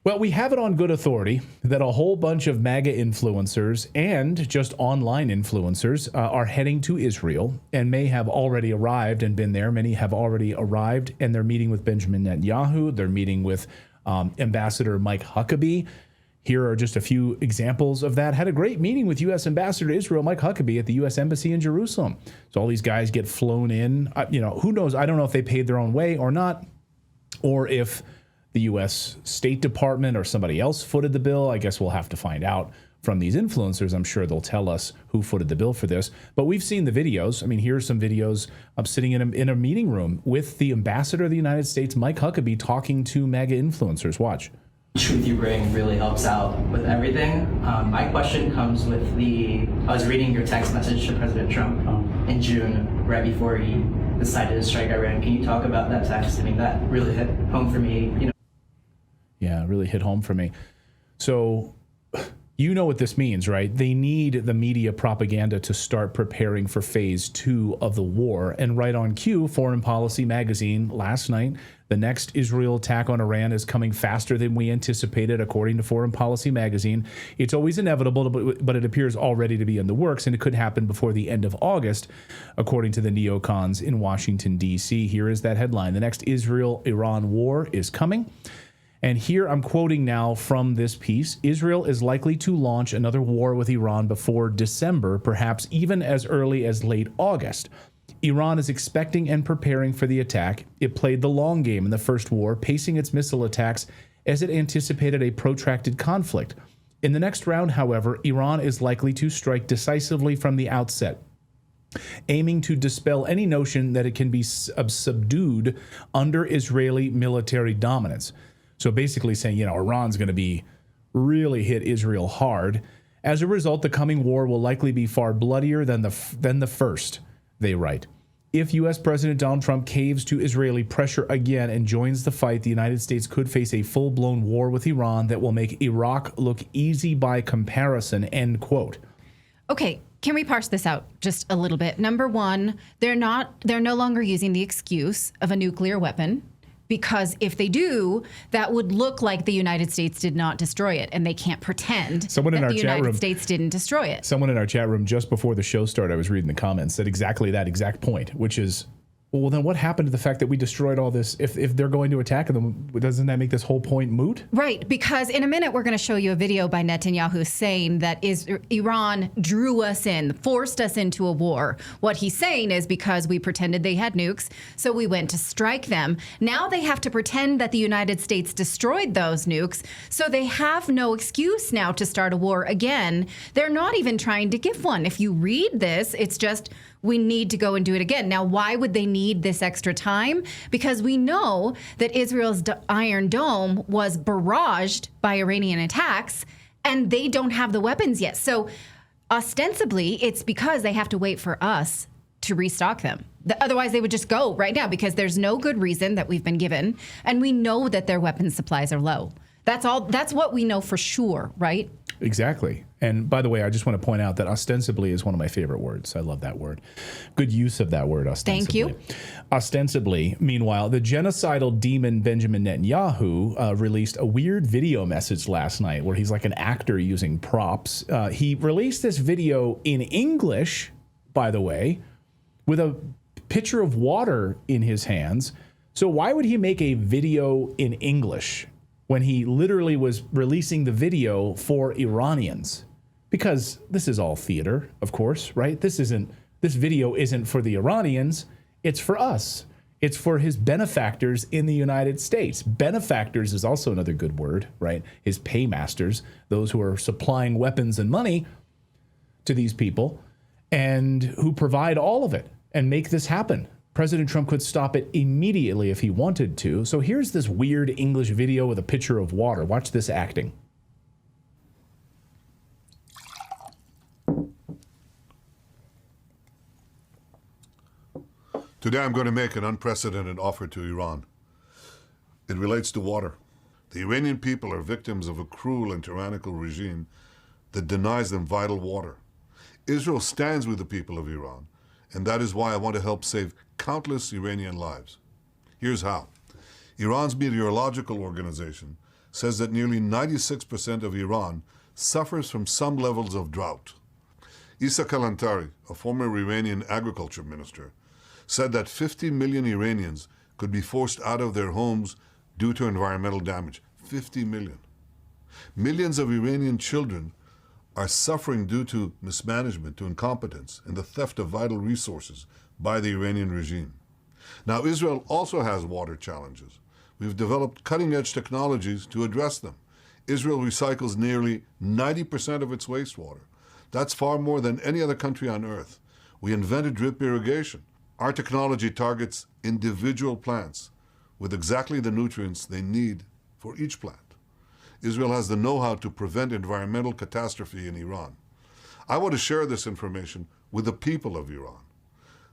Well, we have it on good authority that a whole bunch of MAGA influencers and just online influencers are heading to Israel and may have already arrived and been there. Many have already arrived, and they're meeting with Benjamin Netanyahu. They're meeting with Ambassador Mike Huckabee. Here are just a few examples of that. Had a great meeting with U.S. Ambassador to Israel, Mike Huckabee, at the U.S. Embassy in Jerusalem. So all these guys get flown in. Who knows? I don't know if they paid their own way or not, or if the U.S. State Department or somebody else footed the bill. I guess we'll have to find out from these influencers. I'm sure they'll tell us who footed the bill for this. But we've seen the videos. I mean, here's some videos of sitting in a meeting room with the Ambassador of the United States, Mike Huckabee, talking to MAGA influencers. Watch. Truth you bring really helps out with everything. My question comes with I was reading your text message to President Trump in June, right before he decided to strike Iran. Can you talk about that text? I mean, that really hit home for me. Yeah, it really hit home for me. So you know what this means, right? They need the media propaganda to start preparing for phase 2 of the war. And right on cue, Foreign Policy magazine last night, the next Israel attack on Iran is coming faster than we anticipated, according to Foreign Policy magazine. It's always inevitable, but it appears already to be in the works, and it could happen before the end of August, according to the neocons in Washington, D.C. Here is that headline. The next Israel-Iran war is coming. And here I'm quoting now from this piece. Israel is likely to launch another war with Iran before December, perhaps even as early as late August. Iran is expecting and preparing for the attack. It played the long game in the first war, pacing its missile attacks as it anticipated a protracted conflict. In the next round, however, Iran is likely to strike decisively from the outset, aiming to dispel any notion that it can be subdued under Israeli military dominance. So basically saying, Iran's going to be really hit Israel hard. As a result, the coming war will likely be far bloodier than the first, they write. If U.S. President Donald Trump caves to Israeli pressure again and joins the fight, the United States could face a full-blown war with Iran that will make Iraq look easy by comparison, end quote. Okay, can we parse this out just a little bit? Number one, they're no longer using the excuse of a nuclear weapon, because if they do, that would look like the United States did not destroy it, and they can't pretend that the United States didn't destroy it. Someone in our chat room just before the show started, I was reading the comments, said exactly that exact point, which is, well, then what happened to the fact that we destroyed all this? If they're going to attack them, doesn't that make this whole point moot? Right, because in a minute we're going to show you a video by Netanyahu saying that Iran drew us in, forced us into a war. What he's saying is because we pretended they had nukes, so we went to strike them. Now they have to pretend that the United States destroyed those nukes, so they have no excuse now to start a war again. They're not even trying to give one. If you read this, it's just, we need to go and do it again. Now, why would they need this extra time? Because we know that Israel's Iron Dome was barraged by Iranian attacks, and they don't have the weapons yet. So ostensibly, it's because they have to wait for us to restock them. Otherwise, they would just go right now, because there's no good reason that we've been given, and we know that their weapons supplies are low. That's all. That's what we know for sure, right? Exactly. And by the way, I just want to point out that ostensibly is one of my favorite words. I love that word. Good use of that word, ostensibly. Thank you. Ostensibly, meanwhile, the genocidal demon Benjamin Netanyahu released a weird video message last night where he's like an actor using props. He released this video in English, by the way, with a pitcher of water in his hands. So why would he make a video in English when he literally was releasing the video for Iranians? Because this is all theater, of course, right? This video isn't for the Iranians, it's for us. It's for his benefactors in the United States. Benefactors is also another good word, right? His paymasters, those who are supplying weapons and money to these people and who provide all of it and make this happen. President Trump could stop it immediately if he wanted to. So here's this weird English video with a pitcher of water. Watch this acting. Today I'm going to make an unprecedented offer to Iran. It relates to water. The Iranian people are victims of a cruel and tyrannical regime that denies them vital water. Israel stands with the people of Iran, and that is why I want to help save countless Iranian lives. Here's how. Iran's meteorological organization says that nearly 96% of Iran suffers from some levels of drought. Issa Kalantari, a former Iranian agriculture minister, said that 50 million Iranians could be forced out of their homes due to environmental damage. 50 million. Millions of Iranian children are suffering due to mismanagement, to incompetence, and the theft of vital resources by the Iranian regime. Now, Israel also has water challenges. We've developed cutting-edge technologies to address them. Israel recycles nearly 90% of its wastewater. That's far more than any other country on earth. We invented drip irrigation. Our technology targets individual plants with exactly the nutrients they need for each plant. Israel has the know-how to prevent environmental catastrophe in Iran. I want to share this information with the people of Iran.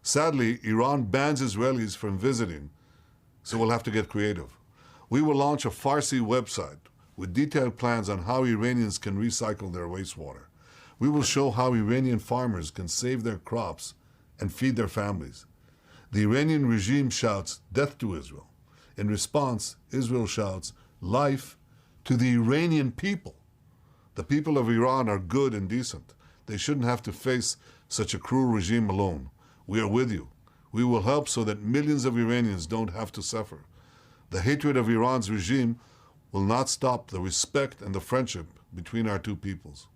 Sadly, Iran bans Israelis from visiting, so we'll have to get creative. We will launch a Farsi website with detailed plans on how Iranians can recycle their wastewater. We will show how Iranian farmers can save their crops and feed their families. The Iranian regime shouts death to Israel. In response, Israel shouts life to the Iranian people. The people of Iran are good and decent. They shouldn't have to face such a cruel regime alone. We are with you. We will help so that millions of Iranians don't have to suffer. The hatred of Iran's regime will not stop the respect and the friendship between our two peoples.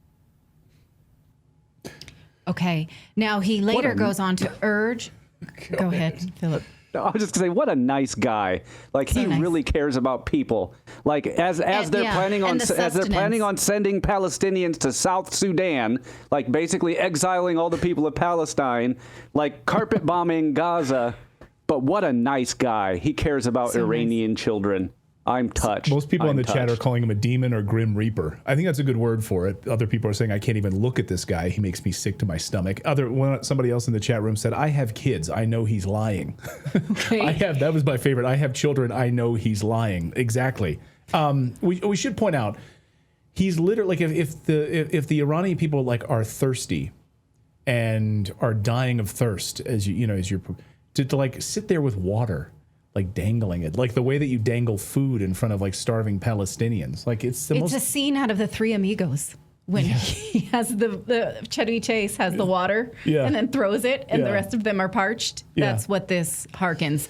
Okay. Now, he later goes on to urge. Go ahead, Philip. I was just gonna say, what a nice guy! Like So he nice. really cares about people. Like as they're yeah, planning on and the as they're planning sustenance. on sending Palestinians to South Sudan, like basically exiling all the people of Palestine, like carpet bombing Gaza. But what a nice guy! He cares about So Iranian children. I'm touched. Most people in I'm the chat are touched. calling him a demon or grim reaper. I think that's a good word for it. Other people are saying, I can't even look at this guy. He makes me sick to my stomach. Somebody else in the chat room said, I have kids. I know he's lying. Okay. That was my favorite. I have children. I know he's lying. Exactly. We should point out, he's literally, like, if the Iranian people like are thirsty and are dying of thirst, as you're to like sit there with water, like dangling it, like the way that you dangle food in front of like starving Palestinians. Like it's a scene out of the Three Amigos when he has the Chevy Chase has the water and then throws it and the rest of them are parched. Yeah. That's what this harkens.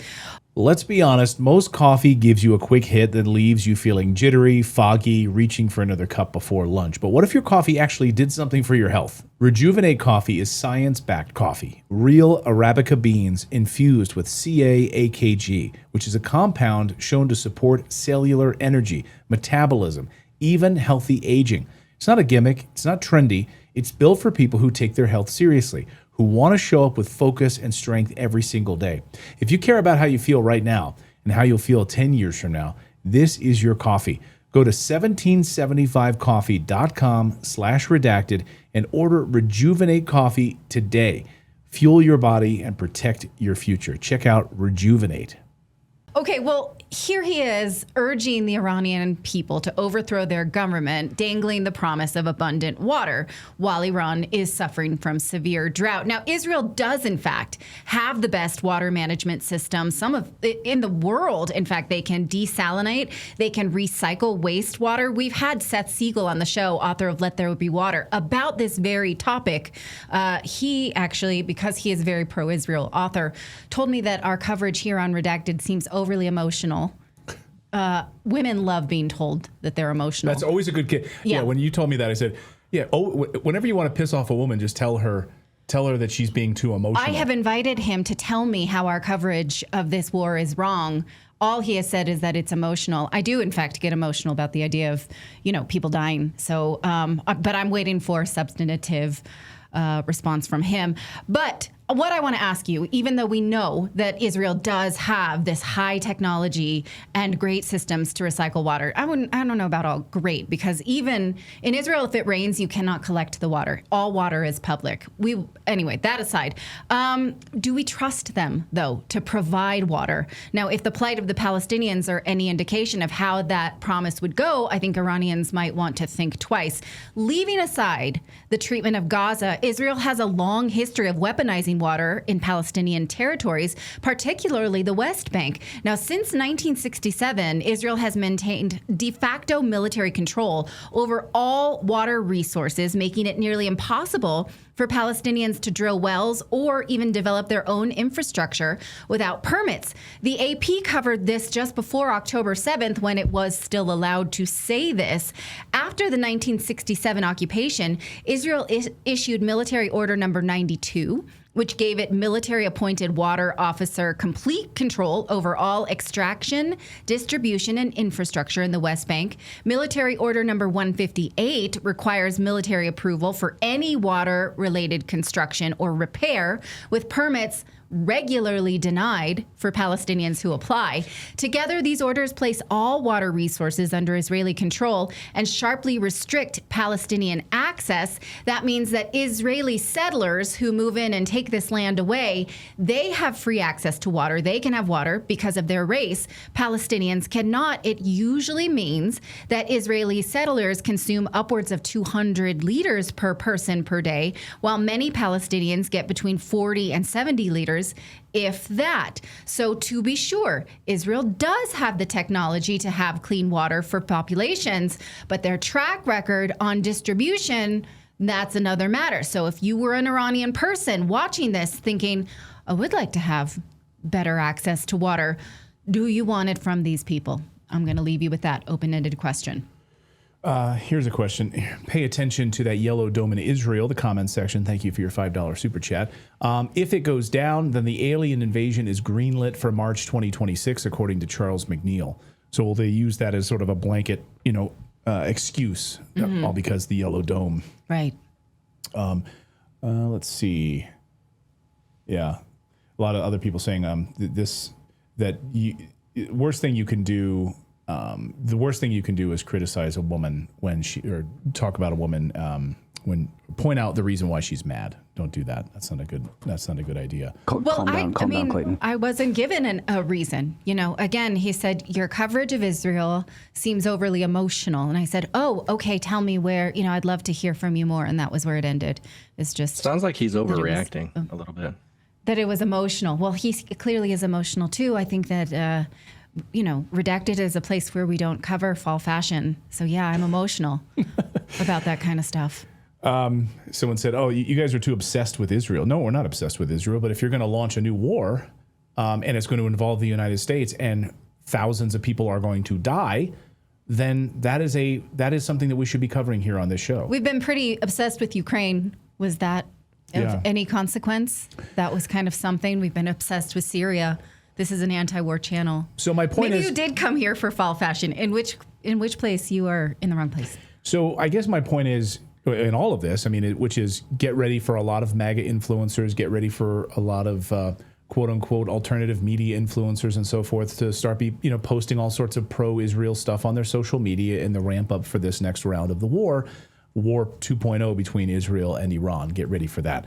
Let's be honest, most coffee gives you a quick hit that leaves you feeling jittery, foggy, reaching for another cup before lunch. But what if your coffee actually did something for your health? Rejuvenate Coffee is science-backed coffee. Real Arabica beans infused with CA-AKG, which is a compound shown to support cellular energy, metabolism, even healthy aging. It's not a gimmick, it's not trendy, it's built for people who take their health seriously, who want to show up with focus and strength every single day. If you care about how you feel right now and how you'll feel 10 years from now, this is your coffee. Go to 1775coffee.com/redacted and order Rejuvenate Coffee today. Fuel your body and protect your future. Check out Rejuvenate. Okay, well, here he is urging the Iranian people to overthrow their government, dangling the promise of abundant water while Iran is suffering from severe drought. Now, Israel does, in fact, have the best water management system, in the world. In fact, they can desalinate, they can recycle wastewater. We've had Seth Siegel on the show, author of Let There Be Water, about this very topic. He actually, because he is a very pro-Israel author, told me that our coverage here on Redacted seems overly emotional. Women love being told that they're emotional. That's always a good kid. Yeah. When you told me that, I said, whenever you want to piss off a woman, just tell her that she's being too emotional. I have invited him to tell me how our coverage of this war is wrong. All he has said is that it's emotional. I do, in fact, get emotional about the idea of, people dying. So, but I'm waiting for a substantive response from him. But what I want to ask you, even though we know that Israel does have this high technology and great systems to recycle water, I don't know about all great, because even in Israel, if it rains, you cannot collect the water. All water is public. Anyway, that aside, do we trust them, though, to provide water? Now, if the plight of the Palestinians are any indication of how that promise would go, I think Iranians might want to think twice. Leaving aside the treatment of Gaza, Israel has a long history of weaponizing drinking water in Palestinian territories, particularly the West Bank. Now, since 1967, Israel has maintained de facto military control over all water resources, making it nearly impossible for Palestinians to drill wells or even develop their own infrastructure without permits. The AP covered this just before October 7th, when it was still allowed to say this. After the 1967 occupation, Israel issued Military Order Number 92, which gave it military-appointed water officer complete control over all extraction, distribution, and infrastructure in the West Bank. Military Order Number 158 requires military approval for any water-related construction or repair, with permits regularly denied for Palestinians who apply. Together, these orders place all water resources under Israeli control and sharply restrict Palestinian access. That means that Israeli settlers who move in and take this land away, they have free access to water. They can have water because of their race. Palestinians cannot. It usually means that Israeli settlers consume upwards of 200 liters per person per day, while many Palestinians get between 40 and 70 liters, if that. So to be sure, Israel does have the technology to have clean water for populations, but their track record on distribution, that's another matter. So if you were an Iranian person watching this thinking, I would like to have better access to water, do you want it from these people? I'm going to leave you with that open-ended question. Here's a question. Pay attention to that yellow dome in Israel, the comments section. Thank you for your $5 super chat. If it goes down, then the alien invasion is greenlit for March 2026, according to Charles McNeil. So will they use that as sort of a blanket, excuse, all because the yellow dome? Right. Let's see. Yeah. A lot of other people saying worst thing you can do. The worst thing you can do is criticize a woman or talk about a woman point out the reason why she's mad. Don't do that. That's not a good idea. Calm down, Clayton. I wasn't given a reason. Again, he said, your coverage of Israel seems overly emotional. And I said, oh, okay, tell me where, I'd love to hear from you more. And that was where it ended. It's just. Sounds like he's overreacting a little bit. That it was emotional. Well, he clearly is emotional too. I think that, Redacted is a place where we don't cover fall fashion. So yeah, I'm emotional about that kind of stuff. Someone said, oh, you guys are too obsessed with Israel. No, we're not obsessed with Israel. But if you're going to launch a new war and it's going to involve the United States and thousands of people are going to die, then that is something that we should be covering here on this show. We've been pretty obsessed with Ukraine. Was that of any consequence? That was kind of something. We've been obsessed with Syria. This is an anti-war channel. So my point is, maybe you did come here for fall fashion. In which place you are in the wrong place. So I guess my point is, in all of this, which is get ready for a lot of MAGA influencers, get ready for a lot of quote unquote alternative media influencers and so forth to start posting all sorts of pro-Israel stuff on their social media in the ramp up for this next round of the war 2.0 between Israel and Iran. Get ready for that.